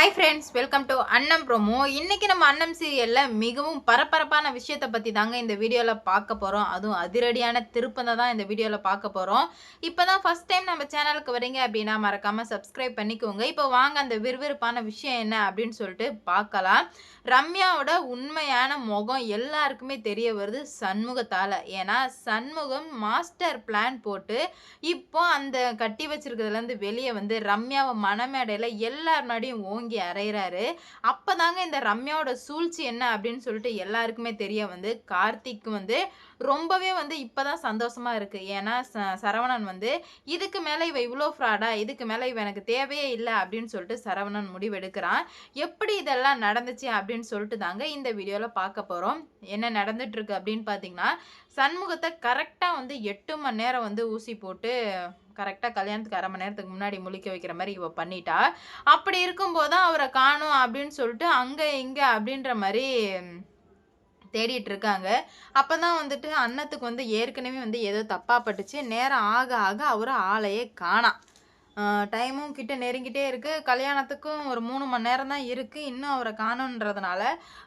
Hi friends, welcome to அன்னம் promo. இன்னைக்கு நம்ம அன்னம் சீரியல்ல மிகவும் பரபரப்பான விஷயத்த பத்தி தாங்க இந்த வீடியோல பார்க்க போறோம். அதுவும் அதிரடியான திருப்பத்தை தான் இந்த வீடியோல பார்க்க போறோம். இப்பதான் ஃபர்ஸ்ட் டைம் நம்ம சேனலுக்கு வரீங்க அப்படின்னா மறக்காம சப்ஸ்கிரைப் பண்ணிக்கோங்க. இப்போ வாங்க அந்த விறுவிறுப்பான விஷயம் என்ன அப்படின்னு சொல்லிட்டு பார்க்கலாம். ரம்யாவோட உண்மையான முகம் எல்லாருக்குமே தெரிய வருது சண்முகத்தால. ஏன்னா சண்முகம் மாஸ்டர் பிளான் போட்டு இப்போ அந்த கட்டி வச்சிருக்கிறதுல இருந்து வெளியே வந்து ரம்யாவை மனமேடையில எல்லார் முன்னாடியும் ஓங்கி அறையிறாரு. அப்பதாங்க இந்த ரம்யாவோட சூழ்ச்சி என்ன அப்படின்னு சொல்லிட்டு எல்லாருக்குமே தெரிய வந்து கார்த்திக் வந்து ரொம்பவே வந்து இப்பதான் சந்தோஷமா இருக்கு. ஏன்னா சரவணன் வந்து இதுக்கு மேல இவ இவ்வளோ ஃப்ராடா, இதுக்கு மேல இவ எனக்கு தேவையே இல்லை அப்படின்னு சொல்லிட்டு சரவணன் முடிவெடுக்கிறான். எப்படி இதெல்லாம் நடந்துச்சு அப்படின்னு சொல்லிட்டு தாங்க இந்த வீடியோல பார்க்க போறோம். என்ன நடந்துட்டு இருக்கு அப்படின்னு பார்த்தீங்கன்னா, சண்முகத்தை கரெக்டா வந்து 8 மணி நேரம் வந்து ஊசி போட்டு கரெக்டா கல்யாணத்துக்கு 1/2 மணி நேரத்துக்கு முன்னாடி முழிக்க வைக்கிற மாரி இவ பண்ணிட்டா. அப்படி இருக்கும்போது தான் அவர காணோம் அப்படின்னு சொல்லிட்டு அங்க இங்க அப்படின்ற மாரி தேடிட்டு இருக்காங்க. அப்பதான் வந்துட்டு அண்ணத்துக்கு வந்து ஏற்கனவே வந்து ஏதோ தப்பா பட்டுச்சு. நேரம் ஆக ஆக அவரு ஆளையே காணாம். டைமும் கிட்ட நெருங்கிட்டே இருக்கு. கல்யாணத்துக்கும் ஒரு 3 மணி நேரம் தான் இருக்கு. இன்னும் அவர காணோன்றதுனால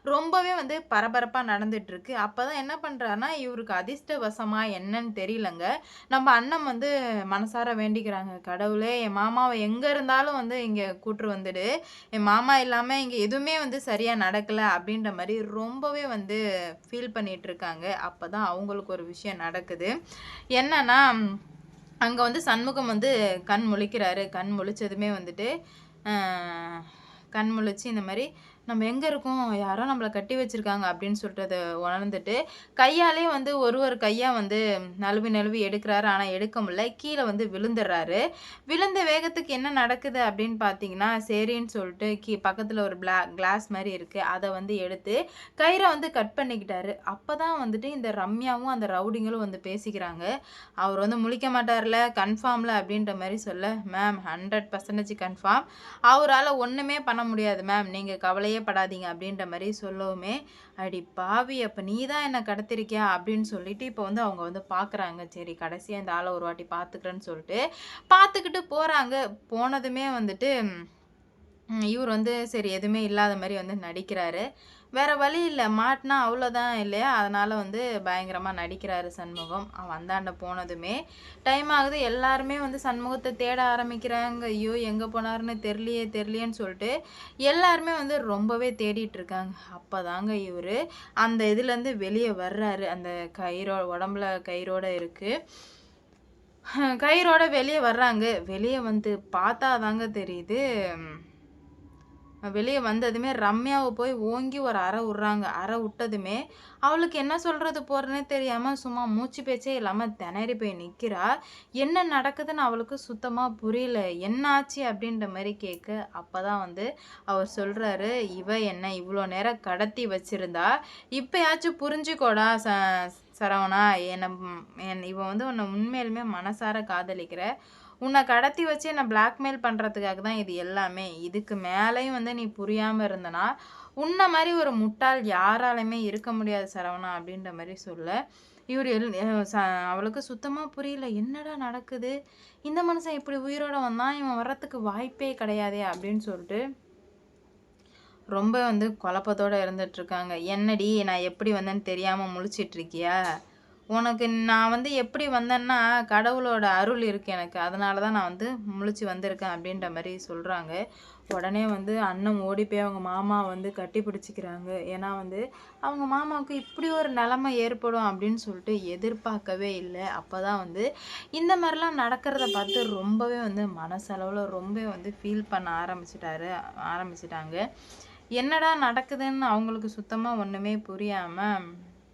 ரொம்பவே வந்து பரபரப்பா நடந்துட்டுருக்கு. அப்பதான் என்ன பண்றாருன்னா, இவருக்கு அதிர்ஷ்டவசமா என்னன்னு தெரியலங்க. நம்ம அண்ணன் வந்து மனசார வேண்டிக்கிறாங்க. கடவுளே! என் மாமாவ எங்க இருந்தாலும் வந்து இங்க கூட்ரு வந்துடு. என் மாமா இல்லாம இங்க எதுவுமே வந்து சரியா நடக்கல அப்படின்ற மாரி ரொம்பவே வந்து ஃபீல் பண்ணிட்டு இருக்காங்க. அப்பதான் அவங்களுக்கு ஒரு விஷயம் நடக்குது. என்னன்னா அங்க வந்து சண்முகம் வந்து கண் முழிக்கிறாரு. கண் முழிச்சதுமே வந்துட்டு, அ கண் முழிச்சு இந்த மாரி, "நம்ம எங்க இருக்கோம்? யாரோ நம்மள கட்டி வச்சிருக்காங்க." அப்படின்னு சொல்லிட்டு அத உணர்ந்துட்டு, கையாலே வந்து ஒரு கையா வந்து நழுவி நழுவி எடுக்குறாரு. ஆனா எடுக்க முடியல. கீழ வந்து விழுந்துர்றாரு. விழுந்த வேகத்துக்கு என்ன நடக்குது அப்படின்னு பார்த்தீங்கன்னா, சரின்னு சொல்லிட்டு பக்கத்துல ஒரு கிளாஸ் மாரி இருக்கு. அத வந்து எடுத்து கயிற வந்து கட் பண்ணிக்கிட்டாரு. அப்பதான் வந்துட்டு இந்த ரம்யாவும், அந்த ரவுடிங்களும் வந்து பேசிக்கிறாங்க. அவர் வந்து முழிக்க மாட்டார்ல, கன்ஃபார்ம்ல அப்படின்ற மாரி சொல்ல, மேம் 100% கன்ஃபார்ம். அவரால ஒண்ணுமே பண்ண முடியாது மேம். நீங்க கவலையே படாதீங்க அப்படின்ற மாரி சொல்லவுமே, அடி பாவி! அப்ப நீ தான் என்ன கடத்திருக்கியா? அப்படின்னு சொல்லிட்டு இப்போ வந்து அவங்க வந்து பார்க்குறாங்க. சரி கடைசியா இந்த ஆள ஒரு வாட்டி பார்த்துக்கிறேன்னு சொல்லிட்டு, பார்த்துக்கிட்டு போறாங்க. போனதுமே வந்துட்டு இவரு வந்து சரி எதுவுமே இல்லாத மாரி வந்து நடிக்கிறாரு. வேற வழி இல்ல. மாட்னா அவ்வளோதான் இல்லையா? அதனால வந்து பயங்கரமா நடிக்கிறாரு சண்முகம். அந்தாண்ட போனதுமே டைம் ஆகுது. எல்லாருமே வந்து சண்முகத்த தேட ஆரம்பிக்கிறாங்க. ஐயோ! எங்க போனாருன்னு தெரியலையேன்னு சொல்லிட்டு எல்லாருமே வந்து ரொம்பவே தேடிட்டு இருக்காங்க. அப்பதாங்க இவரு அந்த இதுலேருந்து வெளிய வர்றாரு. அந்த உடம்புல கயிறோட இருக்கு. கயிறோட வெளிய வர்றாங்க. வெளிய வந்து பார்த்தா தாங்க தெரியுது. வெளிய வந்ததுமே ரம்யாவ போய் ஓங்கி ஒரு அறை விடுறாங்க. அறை விட்டதுமே, அவளுக்கு என்ன சொல்றது போறதுன்னே தெரியாம சும்மா மூச்சு பேச்சே இல்லாம திணறி போய் நிக்கிறா. என்ன நடக்குதுன்னு அவளுக்கு சுத்தமா புரியல. "என்ன ஆச்சு?" அப்படின்ற மாரி கேட்க, அப்பதான் வந்து அவர் சொல்றாரு, "இவ என்ன இவ்ளோ நேரம் கடத்தி வச்சிருந்தா, இப்பயாச்சும் புரிஞ்சுக்கோடா சரவணா. இவ வந்து உன்ன உண்மையாலுமே மனசார காதலிக்கிற. உன்னை கடத்தி வச்சு என்னை பிளாக்மெயில் பண்ணுறதுக்காக தான் இது எல்லாமே. இதுக்கு மேலேயும் வந்து நீ புரியாம இருந்தனா, உன்ன மாரி ஒரு முட்டாள் யாராலுமே இருக்க முடியாது சரவணா." அப்படின்ற மாரி சொல்ல, இவரு எல் அ ச அவளுக்கு சுத்தமா புரியல. என்னடா நடக்குது? இந்த மனுஷன் இப்படி உயிரோட வந்தான். இவன் வர்றதுக்கு வாய்ப்பே கிடையாதே அப்படின்னு சொல்லிட்டு ரொம்ப வந்து குழப்பத்தோட இருந்துட்டுருக்காங்க. "என்னடி நான் எப்படி வந்தேன்னு தெரியாம முழிச்சிட்டு இருக்கியா? உனக்கு நான் வந்து எப்படி வந்தேன்னா, கடவுளோட அருள் இருக்கு எனக்கு. அதனால தான் நான் வந்து முழிச்சு வந்திருக்கேன்." அப்படின்ற மாரி சொல்றாங்க. உடனே வந்து அண்ணன் ஓடி போய் அவங்க மாமாவ வந்து கட்டி பிடிச்சுக்கிறாங்க. ஏன்னா வந்து அவங்க மாமாவுக்கு இப்படி ஒரு நிலைமை ஏற்படும் அப்படின்னு சொல்லிட்டு எதிர்பார்க்கவே இல்ல. அப்பதான் வந்து இந்த மாரிலாம் நடக்கிறத பார்த்து ரொம்பவே வந்து மனசளவுல ரொம்ப வந்து ஃபீல் பண்ண ஆரம்பிச்சுட்டாங்க. என்னடா நடக்குதுன்னு அவங்களுக்கு சுத்தமா ஒண்ணுமே புரியாம,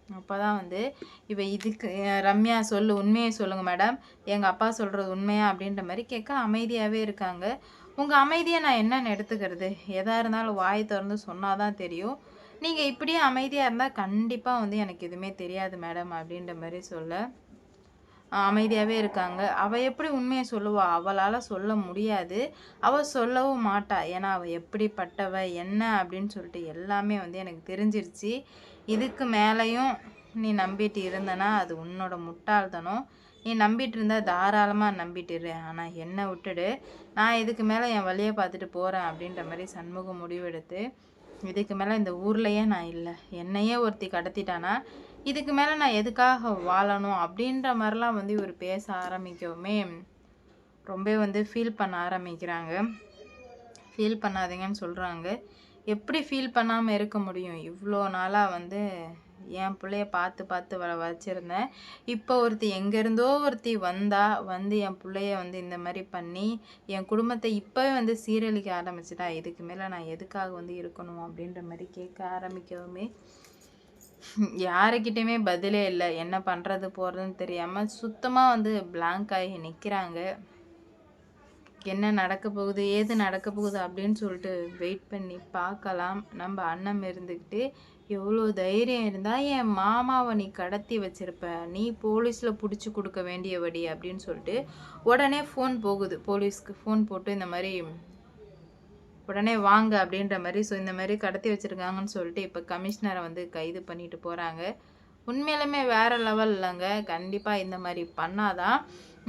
அப்பதான் வந்து இவ இதுக்கு ரம்யா சொல்லு, உண்மைய சொல்லுங்க மேடம். எங்க அப்பா சொல்றது உண்மையா? அப்படின்ற மாரி கேட்க அமைதியாவே இருக்காங்க. உங்க அமைதிய நான் என்னன்னு எடுத்துக்கிறது? எதா இருந்தாலும் வாய் தொறந்து சொன்னா தான் தெரியும். நீங்க இப்படியே அமைதியா இருந்தா கண்டிப்பா வந்து எனக்கு எதுவுமே தெரியாது மேடம் அப்படின்ற மாரி சொல்ல, அமைதியாவே இருக்காங்க. அவ எப்படி உண்மைய சொல்லுவா? அவளால சொல்ல முடியாது. அவ சொல்லவும் மாட்டா. ஏன்னா, அவ எப்படிப்பட்டவ, என்ன அப்படின்னு சொல்லிட்டு எல்லாமே வந்து எனக்கு தெரிஞ்சிருச்சு. இதுக்கு மேலயும் நீ நம்பிட்டு இருந்தனா, அது உன்னோட முட்டாள்தனம். நீ நம்பிட்டு இருந்தா தாராளமாக நம்பிட்டுரு, ஆனால் என்னை விட்டுடு, நான் இதுக்கு மேலே என் வழியை பார்த்துட்டு போகிறேன் அப்படின்ற மாதிரி சண்முகம் முடிவெடுத்து, இதுக்கு மேலே இந்த ஊர்லேயே நான் இல்லை, என்னையே ஒருத்தி கடத்திட்டானா இதுக்கு மேலே நான் எதுக்காக வாழணும் அப்படின்ற மாதிரிலாம் வந்து இவர் பேச ஆரம்பிக்கவுமே ரொம்ப வந்து ஃபீல் பண்ண ஆரம்பிக்கிறாங்க. ஃபீல் பண்ணாதீங்கன்னு சொல்கிறாங்க. எப்படி ஃபீல் பண்ணாமல் இருக்க முடியும்? இவ்வளோ நாளாக வந்து என் பிள்ளைய பார்த்து பார்த்து வச்சிருந்தேன். இப்போ ஒருத்தி எங்கேருந்தோ ஒருத்தி வந்து என் பிள்ளைய வந்து இந்த மாதிரி பண்ணி என் குடும்பத்தை இப்போவே வந்து சீரழிக்க ஆரம்பிச்சிட்டா, இதுக்கு மேலே நான் எதுக்காக வந்து இருக்கணும் அப்படின்ற மாதிரி கேட்க ஆரம்பிக்கவுமே யாருக்கிட்டையுமே பதிலே இல்லை. என்ன பண்ணுறது போகிறதுன்னு தெரியாமல் சுத்தமாக வந்து பிளாங்க் ஆகி நிற்கிறாங்க. என்ன நடக்க போகுது, ஏது நடக்க போகுது அப்படின்னு சொல்லிட்டு வெயிட் பண்ணி பார்க்கலாம். நம்ம அண்ணன் இருந்துக்கிட்டு எவ்வளோ தைரியம் இருந்தால் என் மாமாவை நீ கடத்தி வச்சிருப்ப, நீ போலீஸில் பிடிச்சி கொடுக்க வேண்டியபடி அப்படின்னு சொல்லிட்டு உடனே ஃபோன் போகுது. போலீஸ்க்கு ஃபோன் போட்டு இந்த மாதிரி உடனே வாங்க அப்படின்ற மாதிரி, ஸோ இந்த மாதிரி கடத்தி வச்சுருக்காங்கன்னு சொல்லிட்டு இப்போ கமிஷனரை வந்து கைது பண்ணிட்டு போகிறாங்க. உண்மையிலுமே வேறு லெவல் இல்லைங்க. கண்டிப்பாக இந்த மாதிரி பண்ணாதான்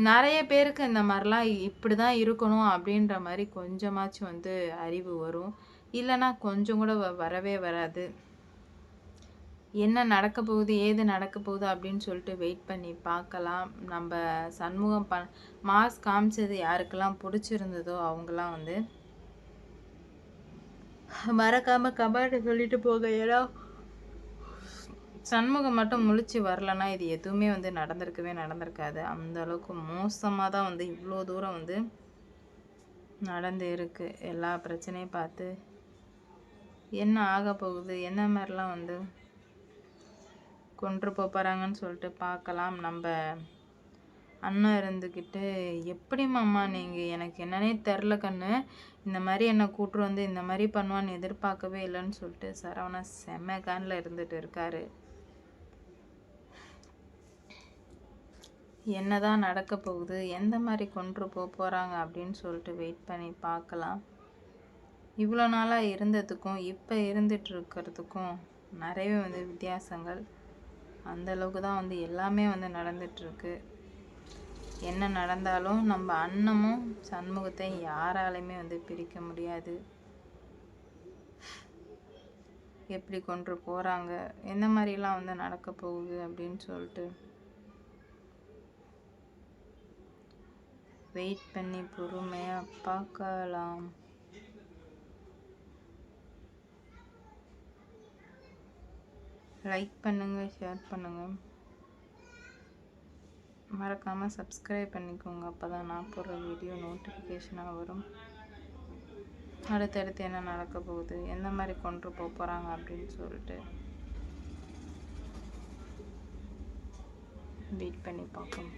நிறைய பேருக்கு இந்த மாதிரிலாம் இப்படி தான் இருக்கணும் அப்படின்ற மாதிரி கொஞ்சமாச்சும் வந்து அறிவு வரும். இல்லைன்னா கொஞ்சம் கூட வரவே வராது. என்ன நடக்க போகுது, ஏது நடக்க போகுது அப்படின்னு சொல்லிட்டு வெயிட் பண்ணி பார்க்கலாம். நம்ம சண்முகம் மாஸ் காமிச்சது யாருக்கெல்லாம் பிடிச்சிருந்ததோ அவங்களாம் வந்து மறக்காமல் கமெண்ட் சொல்லிட்டு போங்க. ஏன்னா சண்முகம் மட்டும் முழிச்சு வரலன்னா இது எதுவுமே வந்து நடந்திருக்காது. அந்த அளவுக்கு மோசமாக தான் வந்து இவ்வளோ தூரம் வந்து நடந்து இருக்கு. எல்லா பிரச்சனையும் பார்த்து என்ன ஆக போகுது, என்ன மாதிரிலாம் வந்து கொண்டு போகிறாங்கன்னு சொல்லிட்டு பார்க்கலாம். நம்ம அண்ணன் இருந்துக்கிட்டு எப்படி மாமா நீங்கள் எனக்கு என்னன்னே தெரில கண்ணு, இந்த மாதிரி என்னை கூட்டு வந்து இந்த மாதிரி பண்ணுவான்னு எதிர்பார்க்கவே இல்லைன்னு சொல்லிட்டு சரவணா செம்ம கானில் இருந்துட்டு இருக்காரு. என்னதான் நடக்க போகுது, எந்த மாதிரி கொண்டு போகிறாங்க அப்படின்னு சொல்லிட்டு வெயிட் பண்ணி பார்க்கலாம். இவ்வளோ நாளாக இருந்ததுக்கும் இப்போ இருந்துட்டு இருக்கிறதுக்கும் நிறையவே வந்து வித்தியாசங்கள். அந்தளவுக்கு தான் வந்து எல்லாமே வந்து நடந்துட்டுருக்கு. என்ன நடந்தாலும் நம்ம அண்ணமும் சண்முகத்தை யாராலையுமே வந்து பிரிக்க முடியாது. எப்படி கொண்டு போகிறாங்க, எந்த மாதிரிலாம் வந்து நடக்க போகுது அப்படின்னு சொல்லிட்டு வெயிட் பண்ணி பொறுமையாக பார்க்கலாம். லைக் பண்ணுங்கள், ஷேர் பண்ணுங்கள், மறக்காமல் சப்ஸ்கிரைப் பண்ணிக்கோங்க. அப்போ தான் நான் போடுற வீடியோ நோட்டிஃபிகேஷனாக வரும். அடுத்தடுத்து என்ன நடக்க போகுது, எந்த மாதிரி கொண்டு போகிறாங்க அப்படின்னு சொல்லிட்டு வெயிட் பண்ணி பார்ப்போம்.